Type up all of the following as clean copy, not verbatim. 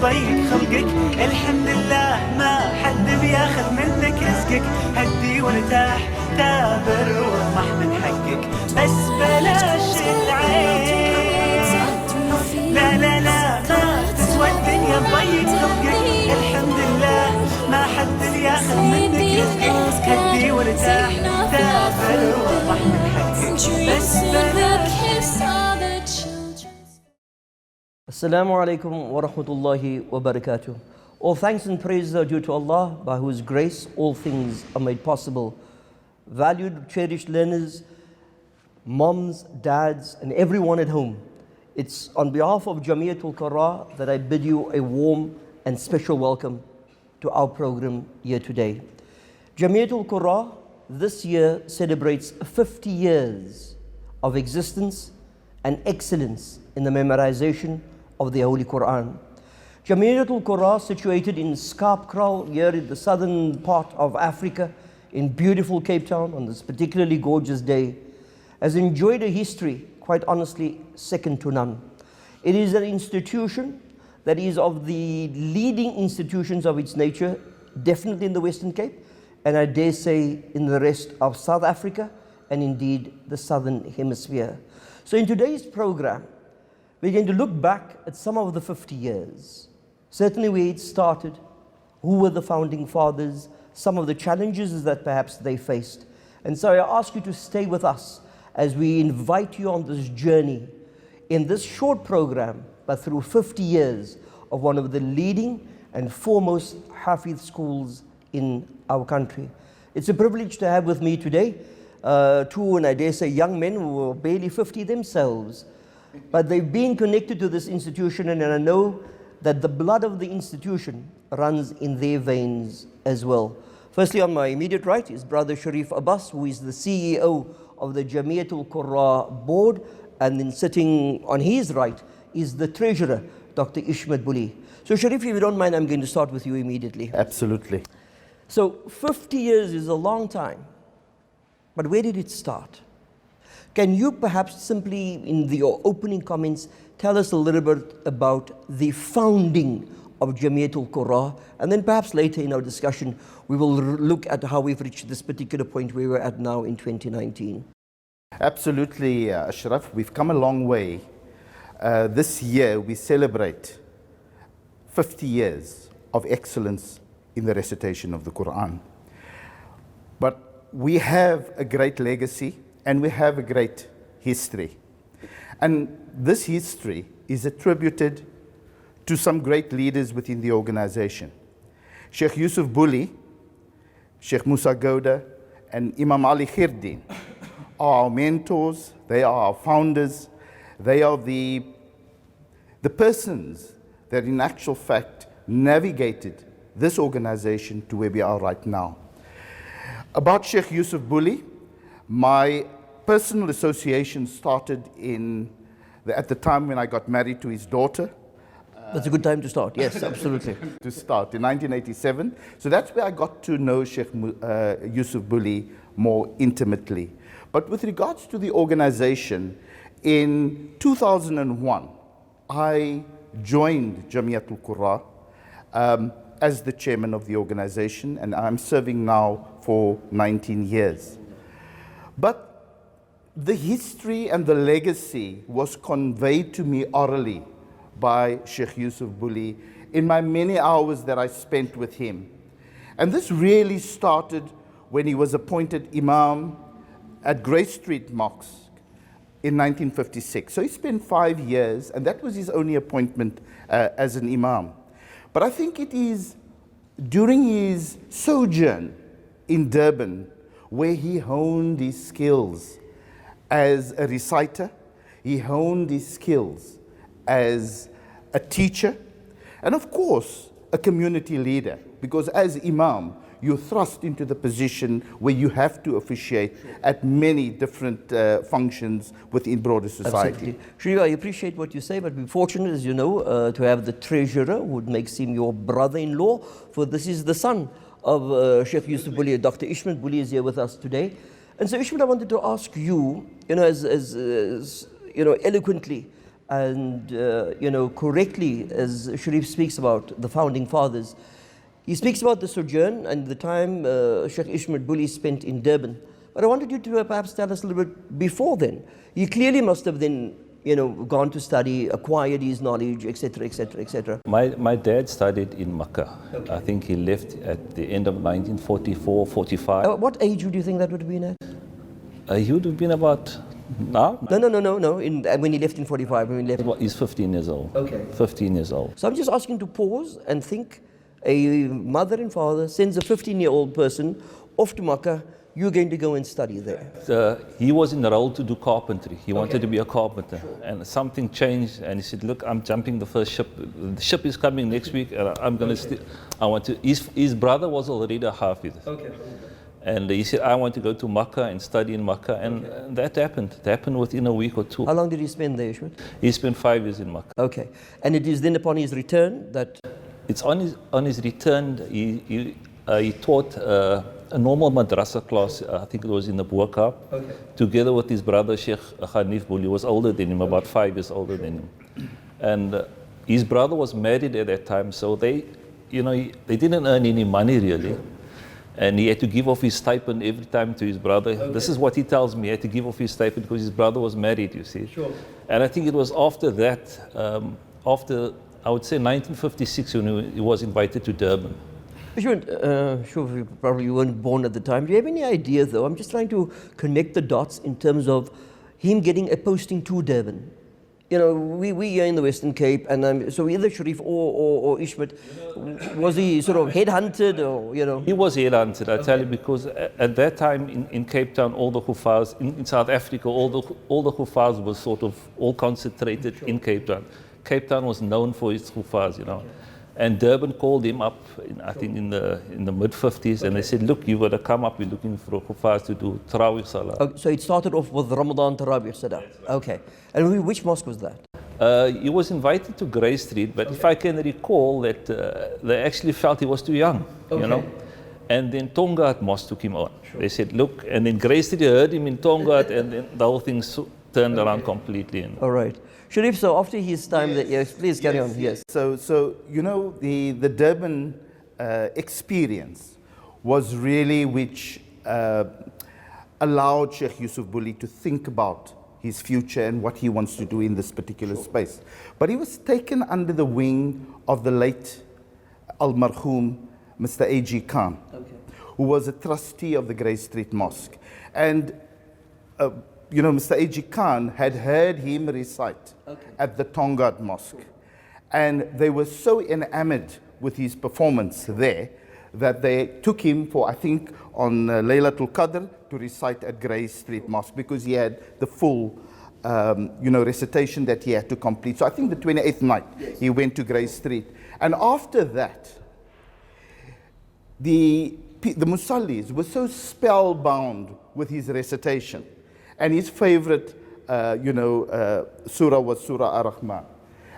يضيق خلقك. الحمد لله ما حد بياخذ منك رزقك. هدي وارتاح ثابر واطمح من حقك. بس بلاش العين، لا لا لا ما تسوى الدنيا تضيق خلقك. الحمد لله ما حد بياخذ منك رزقك. هدي وارتاح ثابر واطمح من حقك. بس بلاش. Assalamu alaikum wa rahmatullahi wa barakatuh. All thanks and praises are due to Allah, by whose grace all things are made possible. Valued, cherished learners, moms, dads, and everyone at home, it's on behalf of Jamiatul Qurra that I bid you a warm and special welcome to our program here today. Jamiatul Qurra this year celebrates 50 years of existence and excellence in the memorization of the Holy Quran. Jamiatul Qurra, situated in Schaapkraal, here in the southern part of Africa, in beautiful Cape Town on this particularly gorgeous day, has enjoyed a history, quite honestly, second to none. It is an institution that is of the leading institutions of its nature, definitely in the Western Cape, and I dare say in the rest of South Africa, and indeed the Southern Hemisphere. So in today's program, we're going to look back at some of the 50 years, certainly where it started, who were the founding fathers, some of the challenges that perhaps they faced. And so I ask you to stay with us as we invite you on this journey in this short program, but through 50 years of one of the leading and foremost Hafiz schools in our country. It's a privilege to have with me today two, and I dare say, young men who are barely 50 themselves, but they've been connected to this institution, and I know that the blood of the institution runs in their veins as well. Firstly, on my immediate right is Brother Sharif Abbas, who is the CEO of the Jamiatul Qurra board, and then sitting on his right is the treasurer, Dr. Ishmael Buli. So Sharif, if you don't mind, I'm going to start with you immediately. Absolutely. So 50 years is a long time, but where did it start? Can you perhaps simply, in your opening comments, tell us a little bit about the founding of Jamiatul Qurra, and then perhaps later in our discussion, we will look at how we've reached this particular point where we're at now in 2019. Absolutely, Ashraf. We've come a long way. This year, we celebrate 50 years of excellence in the recitation of the Quran. But we have a great legacy, and we have a great history. And this history is attributed to some great leaders within the organization. Sheikh Yusuf Buli, Sheikh Musa Gouda, and Imam Ali Khirdin are our mentors, they are our founders, they are the persons that in actual fact navigated this organization to where we are right now. About Sheikh Yusuf Buli, my personal association started at the time when I got married to his daughter. That's a good time to start, yes, absolutely. To start in 1987. So that's where I got to know Sheikh Yusuf Buli more intimately. But with regards to the organization, in 2001, I joined Jamiatul Qurra as the chairman of the organization, and I'm serving now for 19 years. But the history and the legacy was conveyed to me orally by Sheikh Yusuf Buli in my many hours that I spent with him. And this really started when he was appointed Imam at Grace Street Mosque in 1956. So he spent 5 years, and that was his only appointment as an Imam. But I think it is during his sojourn in Durban where he honed his skills as a reciter, he honed his skills as a teacher, and of course, a community leader, because as Imam, you're thrust into the position where you have to officiate at many different functions within broader society. Absolutely. Shri, I appreciate what you say, but we're fortunate, as you know, to have the treasurer who makes him your brother-in-law, for this is the son of Sheikh Yusuf Buli. Dr. Ishmael Buli is here with us today. And so Ishmael, I wanted to ask you, as eloquently and correctly, as Sharif speaks about the founding fathers, he speaks about the sojourn and the time Sheikh Ishmael Bulli spent in Durban. But I wanted you to perhaps tell us a little bit before then. You clearly must have then, gone to study, acquired his knowledge, etc., etc., etc. My dad studied in Makkah. Okay. I think he left at the end of 1944, 45. What age would you think that would have been at? He would have been about now. No. When he left in 45, when he left. He's 15 years old. Okay. 15 years old. So I'm just asking to pause and think. A mother and father sends a 15-year-old person off to Makkah. You're going to go and study there. He was in the role to do carpentry. He wanted to be a carpenter. Sure. And something changed, and he said, look, I'm jumping the first ship. The ship is coming next week, and I'm going to his brother was already a Hafiz. Okay. And he said, I want to go to Makkah and study in Makkah. And that happened. It happened within a week or two. How long did he spend there, Ishmael? He spent 5 years in Makkah. Okay. And it is then upon his return that... It's on his return, he taught a normal madrasa class, I think it was in the Buakab, okay, together with his brother Sheikh Hanif Bulli, was older than him, about 5 years older than him. And his brother was married at that time, so they didn't earn any money really. And he had to give off his stipend every time to his brother. Okay. This is what he tells me, he had to give off his stipend because his brother was married, you see. Sure. And I think it was after that, after I would say 1956, when he was invited to Durban. Sure, you probably weren't born at the time. Do you have any idea, though? I'm just trying to connect the dots in terms of him getting a posting to Durban. We are in the Western Cape, and so either Sharif or Ishmael, was he sort of headhunted or, He was headhunted, I tell you, because at that time in Cape Town, all the Hufaz, in South Africa, all the Hufaz was sort of all concentrated in Cape Town. Cape Town was known for its Hufaz, And Durban called him up, I think in the mid-50s, and they said, look, you got to come up, we're looking for a Hufaz to do Tarawih Salah. Okay, so it started off with Ramadan Tarawih Salah. Okay. And which mosque was that? He was invited to Grey Street, but if I can recall that they actually felt he was too young, And then Tongaat Mosque took him on. Sure. They said, look, and then Grey Street heard him in Tongaat, and then the whole thing turned around completely. All right. Sharif, so after his time, yes, please carry on. Yes. So the Durban experience was really which allowed Sheikh Yusuf Bulli to think about his future and what he wants to do in this particular space. But he was taken under the wing of the late Al-Marhoom, Mr. A.G. Khan, who was a trustee of the Grey Street Mosque. And Mr. A.G. Khan had heard him recite at the Tongaat Mosque. And they were so enamored with his performance there that they took him for, I think, on Laylatul Qadr to recite at Grey Street Mosque because he had the full, recitation that he had to complete. So I think the 28th night he went to Grey Street. And after that, the Musallis were so spellbound with his recitation. And his favorite, surah was Surah Ar-Rahman.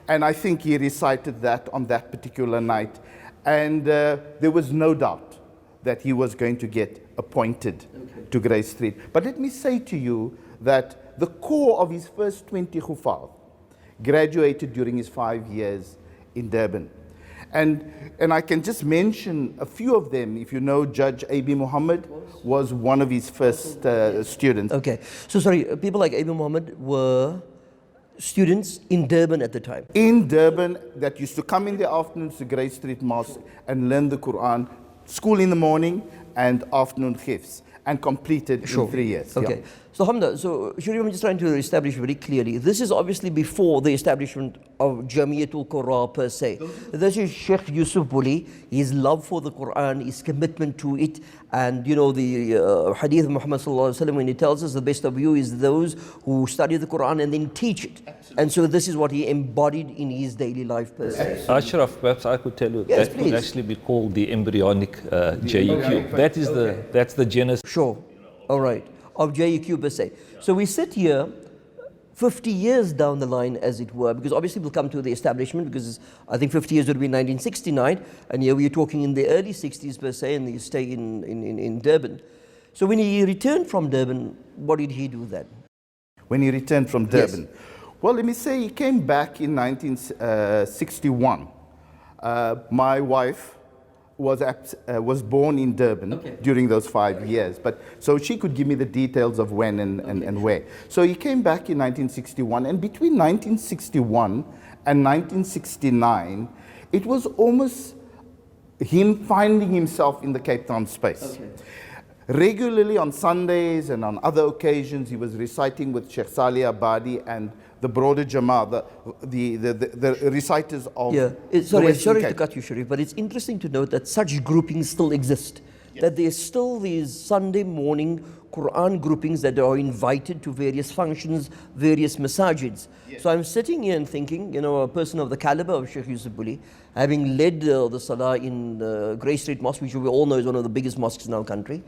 And I think he recited that on that particular night. And there was no doubt that he was going to get appointed to Grey Street. But let me say to you that the core of his first 20 Hufaz graduated during his 5 years in Durban. And I can just mention a few of them. If you know, Judge A.B. Muhammad was one of his first students. Okay. So sorry, people like A.B. Muhammad were students in Durban at the time? In Durban, that used to come in the afternoons to Grey Street Mosque and learn the Quran, school in the morning and afternoon hifz, and completed in 3 years. Okay. Yeah. So Hamda, Sharif, I'm just trying to establish very clearly, this is obviously before the establishment of Jamiatul Qur'an per se. This is Sheikh Yusuf Bulli, his love for the Quran, his commitment to it, and the hadith of Muhammad sallallahu alaihi wasallam when he tells us the best of you is those who study the Quran and then teach it. Absolutely. And so this is what he embodied in his daily life per se. Ashraf, perhaps I could tell you, yes, that please. Could actually be called the embryonic JEQ. That is that's the genesis. Sure. All right. Of JEQ per se. So we sit here 50 years down the line, as it were, because obviously we'll come to the establishment, because I think 50 years would be 1969, and here we're talking in the early 60s per se, and you stay in Durban. So when he returned from Durban, what did he do then? When he returned from Durban? Yes. Well, let me say he came back in 1961. My wife was born in Durban during those 5 years, but so she could give me the details of when and where. So he came back in 1961, and between 1961 and 1969, it was almost him finding himself in the Cape Town space. Regularly on Sundays and on other occasions, he was reciting with Sheikh Salih Abadi and the broader Jama'ah, the reciters of Sorry Western to Cape. cut you, Sharif, but it's interesting to note that such groupings still exist. That there's still these Sunday morning Quran groupings that are invited to various functions, various masajids. So I'm sitting here and thinking, a person of the caliber of Sheikh Yusuf Buli, having led the Salah in the Grey Street Mosque, which we all know is one of the biggest mosques in our country,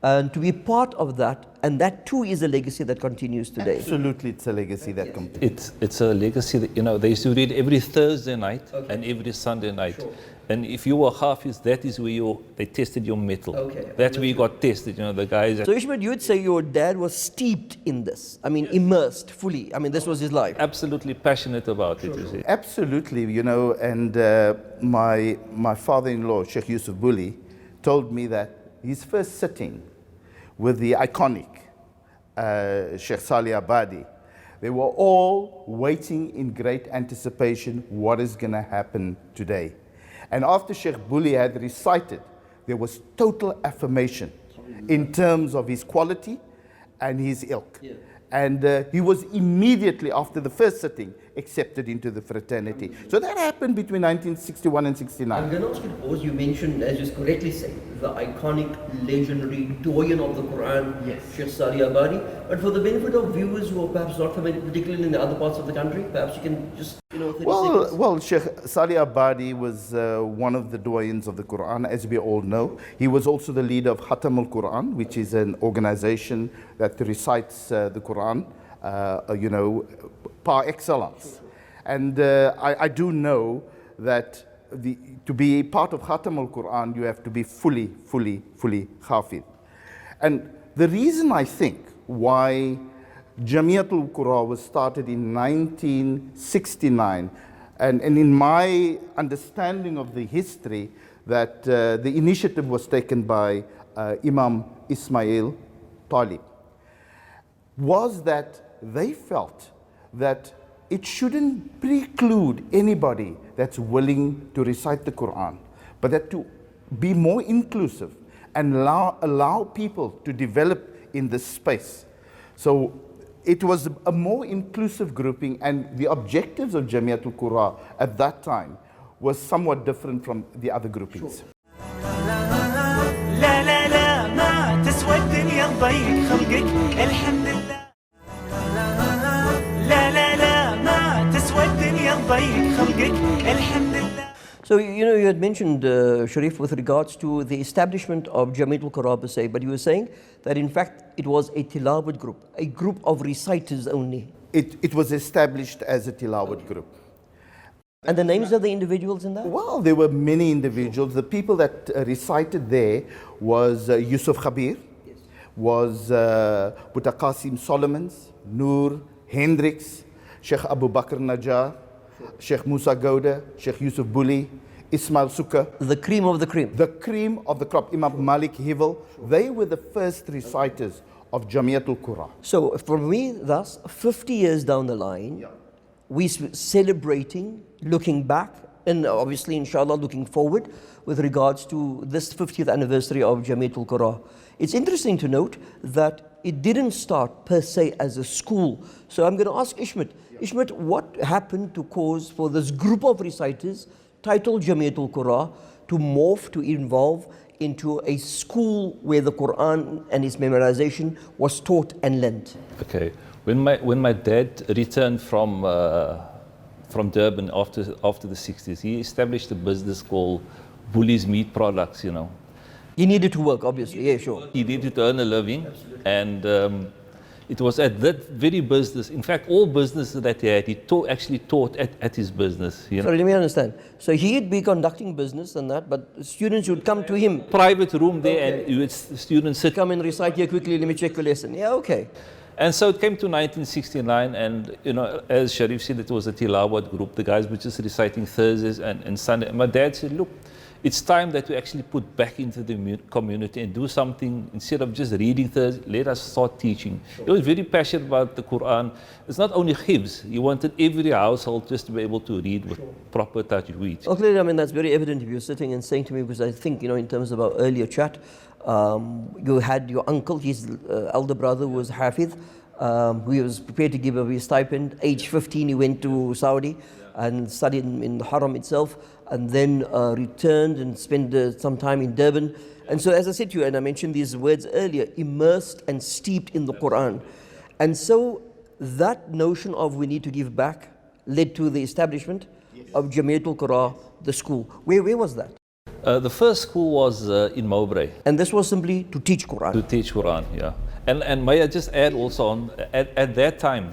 and to be part of that, and that too is a legacy that continues today. Absolutely, it's a legacy that continues. It's a legacy that, they used to read every Thursday night and every Sunday night. Sure. And if you were Hafiz, that is where they tested your mettle. That's where you got tested, the guys. So Ishmael, you would say your dad was steeped in this. Immersed fully. This was his life. Absolutely passionate about it, you see. Absolutely, and my father-in-law, Sheikh Yusuf Buli, told me that his first sitting with the iconic Sheikh Salih Abadi, they were all waiting in great anticipation what is going to happen today. And after Sheikh Buli had recited, there was total affirmation in terms of his quality and his ilk. And he was immediately after the first sitting accepted into the fraternity. So that happened between 1961 and 69. I'm going to ask you to pause. You mentioned, as you correctly say, the iconic, legendary doyen of the Quran, Sheikh Salih Abadi. But for the benefit of viewers who are perhaps not familiar, particularly in the other parts of the country, perhaps you can just, 30 seconds. Well, Sheikh Salih Abadi was one of the doyens of the Quran, as we all know. He was also the leader of Khatam al-Quran, which is an organization that recites the Quran, par excellence. And I do know that to be part of Khatam al-Quran, you have to be fully Hafiz. And the reason I think why Jamiatul Qura was started in 1969, and in my understanding of the history, that the initiative was taken by Imam Ismail Talib, was that they felt that it shouldn't preclude anybody that's willing to recite the Quran, but that to be more inclusive and allow people to develop in this space. So it was a more inclusive grouping, and the objectives of Jamiatul Qura at that time was somewhat different from the other groupings. لا لا لا ما تسوى الدنيا تضيق خلقك الحمد لله لا لا لا ما تسوى الدنيا تضيق خلقك الحمد لله. So, you had mentioned, Sharif, with regards to the establishment of Jamiatul Qura per se, but you were saying that in fact it was a tilawat group, a group of reciters only. It was established as a tilawat group. And the names of the individuals in that? Well, there were many individuals. The people that recited there was Yusuf Khabir, was Mutaqasim Solomons, Noor Hendricks, Sheikh Abu Bakr Najjar, Sheikh Musa Gouda, Sheikh Yusuf Buli, Ismail Suka. The cream of the cream. The cream of the crop, Imam Malik Hivel. They were the first reciters of Jamiatul Qura. So for me, thus, 50 years down the line, we're celebrating, looking back, and obviously, inshallah, looking forward with regards to this 50th anniversary of Jamiatul Qura. It's interesting to note that it didn't start per se as a school. So I'm going to ask Ishmat. Ishmat, what happened to cause for this group of reciters titled Jamiatul Qura to morph, to evolve into a school where the Quran and its memorization was taught and learnt? Okay. When my dad returned from Durban after the 60s, he established a business called Buli's Meat Products, He needed to work, obviously, yeah, sure. He needed to earn a living, and it was at that very business, in fact, all businesses that he had, he actually taught at his business. Sorry, let me understand. So he'd be conducting business and that, but students would come to him. Private room there, and students sit. Come and recite here quickly, let me check your lesson. Yeah, okay. And so it came to 1969, and as Sharif said, it was a Tilawat group. The guys were just reciting Thursdays and Sunday. And my dad said, look, it's time that we actually put back into the community and do something. Instead of just reading Thursday, let us start teaching. He was very passionate about the Quran. It's not only hifz. He wanted every household just to be able to read with proper tajweed. Clearly, I mean, that's very evident if you're sitting and saying to me, because I think, in terms of our earlier chat, you had your uncle, his elder brother was Hafiz, who was prepared to give away his stipend. Age 15, he went to Saudi and studied in the Haram itself, and then returned and spent some time in Durban. And so, as I said to you, and I mentioned these words earlier, immersed and steeped in the Quran. And so, that notion of we need to give back led to the establishment of Jamiatul Qura, the school. Where was that? The first school was in Mowbray. And this was simply to teach Quran. To teach Quran, yeah. And may I just add also on, at that time,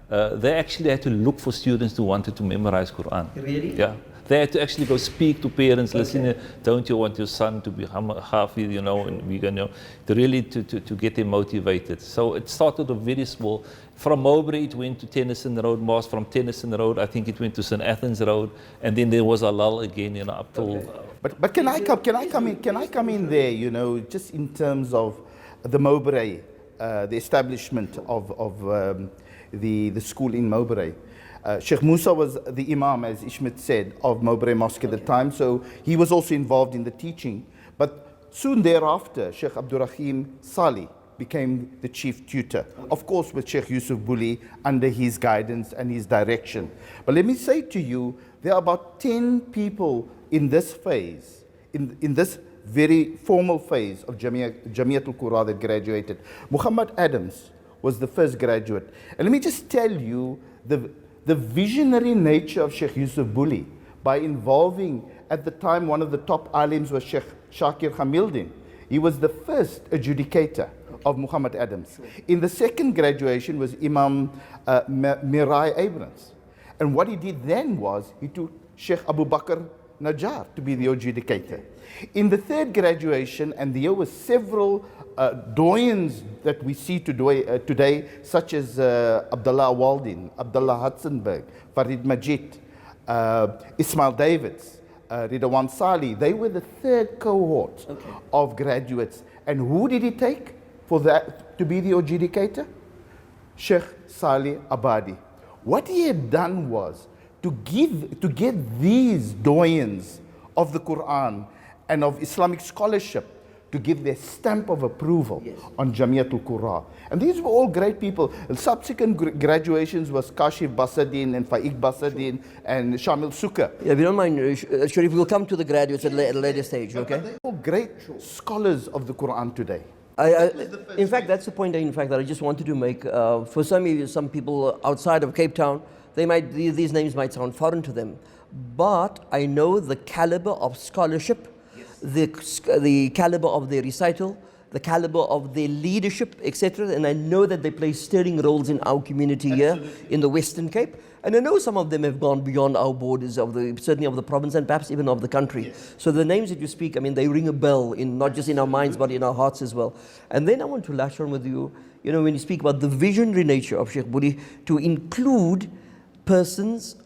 they actually had to look for students who wanted to memorize Quran. Really? Yeah. They had to actually go speak to parents, listen, don't you want your son to be Hafiz, and we're going to really to get them motivated. So it started off very small. From Mowbray, it went to Tennyson Road Mosque. From Tennyson Road, I think it went to St. Athens Road, and then there was a lull again, up till. Okay. But can I come in there, just in terms of the Mowbray, the establishment of the school in Mowbray. Sheikh Musa was the Imam, as Ishmael said, of Mowbray Mosque at the time, so he was also involved in the teaching. But soon thereafter, Sheikh Abdurrahim Salih became the chief tutor, of course with Sheikh Yusuf Buli under his guidance and his direction. But let me say to you, there are about 10 people in this phase, in this very formal phase of Jamiatul Qura that graduated. Muhammad Adams was the first graduate. And let me just tell you the visionary nature of Sheikh Yusuf Buli by involving, at the time, one of the top alims was Sheikh Shakir Hamildin. He was the first adjudicator of Muhammad Adams. In the second graduation was Imam Mirai Abrams. And what he did then was, he took Sheikh Abu Bakr Najjar to be the adjudicator. In the third graduation, and there were several doyens that we see today, such as Abdullah Waldin, Abdullah Hudsenberg, Farid Majid, Ismail Davids, Ridwan Sali. They were the third cohort of graduates. And who did he take for that to be the adjudicator? Sheikh Salih Abadi. What he had done was to get these doyens of the Quran and of Islamic scholarship to give their stamp of approval on Jamiatul Qura. And these were all great people. And subsequent graduations was Kashif Basadin and Faiq Basadin and Shamil Suka. Yeah, if you don't mind, Sharif, we'll come to the graduates at a later stage, okay? They're all great scholars of the Quran today. In fact, that's the point that I just wanted to make. For some people outside of Cape Town, these names might sound foreign to them. But I know the caliber of scholarship, the caliber of their recital, the caliber of their leadership, etc. And I know that they play sterling roles in our community here in the Western Cape. And I know some of them have gone beyond our borders, certainly of the province and perhaps even of the country. So the names that you speak, they ring a bell, not just in our minds, but in our hearts as well. And then I want to latch on with you, when you speak about the visionary nature of Sheikh Buli, to include persons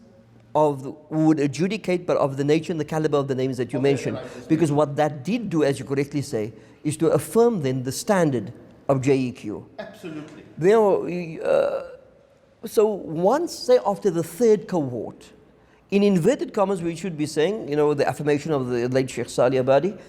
who would adjudicate, but of the nature and the caliber of the names that you mentioned. Because what that did do, as you correctly say, is to affirm then the standard of JEQ. Absolutely. So once, say, after the third cohort, in inverted commas, we should be saying, the affirmation of the late Sheikh Salih Abadi,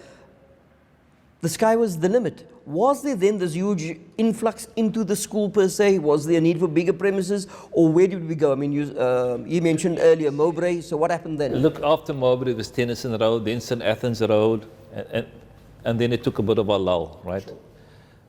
the sky was the limit. Was there then this huge influx into the school per se? Was there a need for bigger premises? Or where did we go? You mentioned earlier Mowbray, so what happened then? Look, after Mowbray, it was Tennyson Road, then St. Athens Road, and then it took a bit of a lull, right? Sure.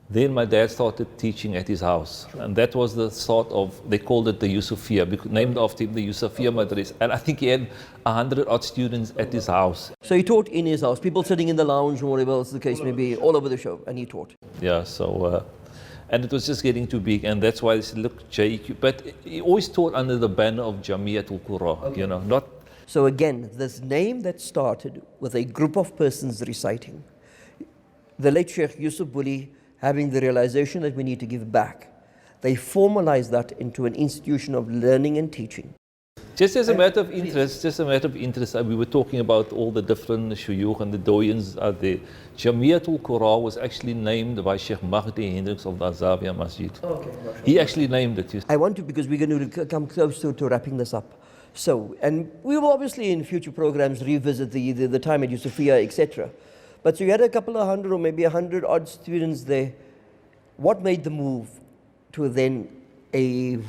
Then my dad started teaching at his house. Sure. And that was the start of, they called it the Yusufia, named after him, the Yusufia Madras. And I think he had 100-odd students at his house. So he taught in his house, people sitting in the lounge or whatever else the case may be, all over the show, and he taught. Yeah, so, and it was just getting too big, and that's why they said, look, JEQ. But he always taught under the banner of Jamiatul Qura, not. So again, this name that started with a group of persons reciting, the late Sheikh Yusuf Buli having the realization that we need to give back, they formalize that into an institution of learning and teaching. Just as a matter of interest, we were talking about all the different shuyukh and the doyens out there. Jamiatul Qura was actually named by Sheikh Mahdi Hendricks of the Azavia Masjid. Okay. He actually named it. I want to, because we're going to come close to wrapping this up. So, and we will obviously in future programs revisit the time at Yusufia, etc. But so you had a couple of hundred or maybe 100 odd students there. What made the move to then a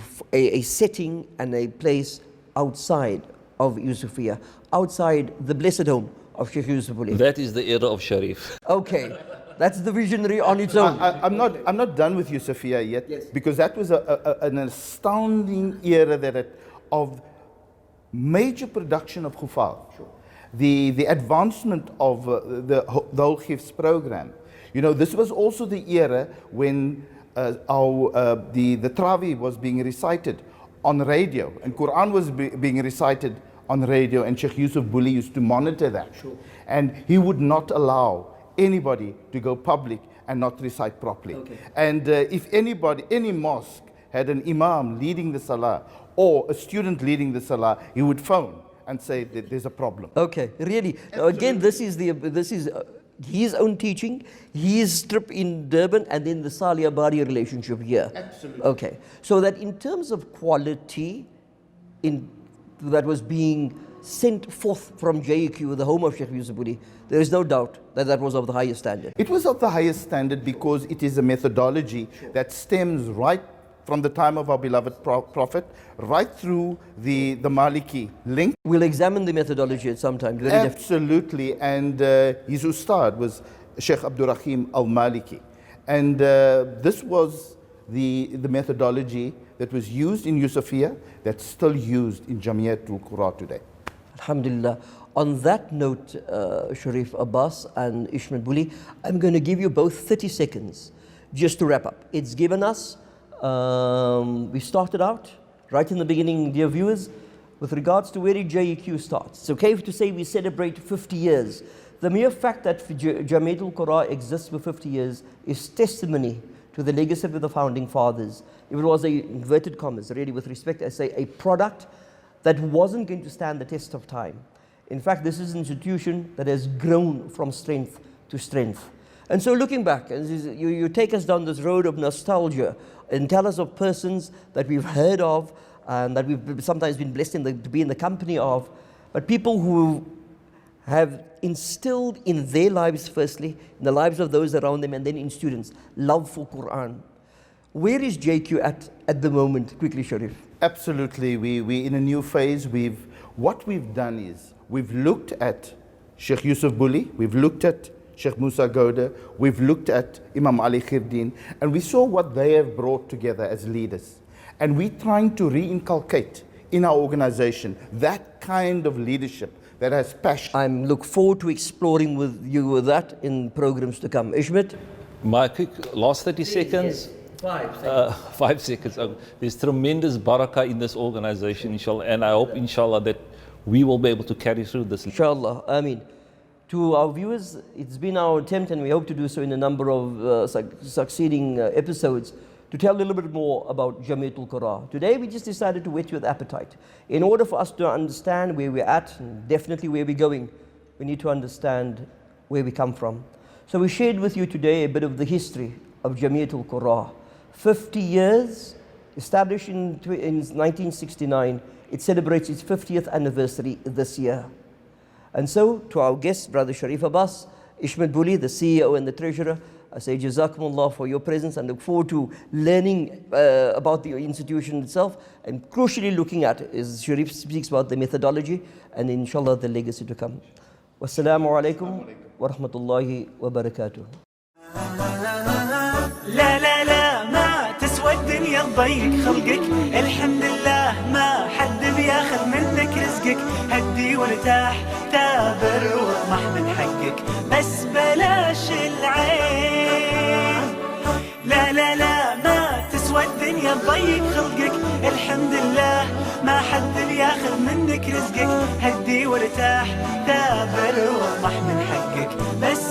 setting and a place outside of Yusufia, outside the blessed home of Sheikh Yusuf Buli? That is the era of Sharif. Okay, that's the visionary on its own. I'm not done with Yusufia yet, because that was an astounding era of major production of Khufal. Sure. The advancement of the whole Hifz program. You know, this was also the era when the Trawi was being recited on radio, and Quran was being recited on radio, and Sheikh Yusuf Buli used to monitor that. Sure. And he would not allow anybody to go public and not recite properly. Okay. And if any mosque had an imam leading the salah or a student leading the salah, he would phone and say that there's a problem. Okay, really. Now again, this is his own teaching, his trip in Durban, and then the Salih Abadi relationship here. Absolutely. Okay, so that in terms of quality that was being sent forth from JEQ, the home of Sheikh Yusuf Buli, there is no doubt that was of the highest standard. It was of the highest standard because it is a methodology that stems right from the time of our beloved Prophet, right through the Maliki link. We'll examine the methodology at some time. Absolutely, and his ustad was Sheikh Abdul Rahim al-Maliki. And this was the methodology that was used in Yusufia, that's still used in Jamiatul Qura today. Alhamdulillah. On that note, Sharif Abbas and Ishmael Buli, I'm going to give you both 30 seconds just to wrap up. It's given us, we started out right in the beginning, dear viewers, with regards to where did JEQ start. It's okay to say we celebrate 50 years. The mere fact that Jamiatul Qura exists for 50 years is testimony to the legacy of the founding fathers. It was a, inverted commas, really with respect, I say a product that wasn't going to stand the test of time. In fact, this is an institution that has grown from strength to strength. And so looking back, you take us down this road of nostalgia and tell us of persons that we've heard of and that we've sometimes been blessed to be in the company of, but people who have instilled in their lives firstly, in the lives of those around them, and then in students, love for Quran. Where is JEQ at the moment? Quickly, Sharif. Absolutely, we're in a new phase. What we've done is, we've looked at Sheikh Yusuf Buli, we've looked at Sheikh Musa Gouda, we've looked at Imam Ali Khirdin, and we saw what they have brought together as leaders. And we're trying to re-inculcate in our organization that kind of leadership that has passion. I look forward to exploring with you with that in programs to come. Ishmet? My quick last 30 seconds. Yes. 5 seconds. There's tremendous barakah in this organization, inshallah, and I hope, inshallah, that we will be able to carry through this. Inshallah. I mean, to our viewers, it's been our attempt, and we hope to do so in a number of succeeding episodes, to tell a little bit more about Jamiatul Qura. Today, we just decided to whet your appetite. In order for us to understand where we're at, and definitely where we're going, we need to understand where we come from. So we shared with you today a bit of the history of Jamiatul Qura. 50 years, established in 1969, it celebrates its 50th anniversary this year. And so, to our guest, Brother Sharif Abbas, Ishmael Buli, the CEO and the Treasurer, I say Jazakumullah for your presence and look forward to learning about the institution itself, and crucially looking at, as Sharif speaks about, the methodology and inshallah the legacy to come. Wassalamu alaikum wa rahmatullahi wa barakatuh. لا لا لا ما تسوى الدنيا تضيق خلقك الحمد لله ما حد بياخذ منك رزقك هدي وارتاح تابر واطمح من حقك بس بلاش العين لا لا لا ما تسوى الدنيا تضيق خلقك الحمد لله ما حد بياخذ منك رزقك هدي وارتاح تابر واطمح من حقك بس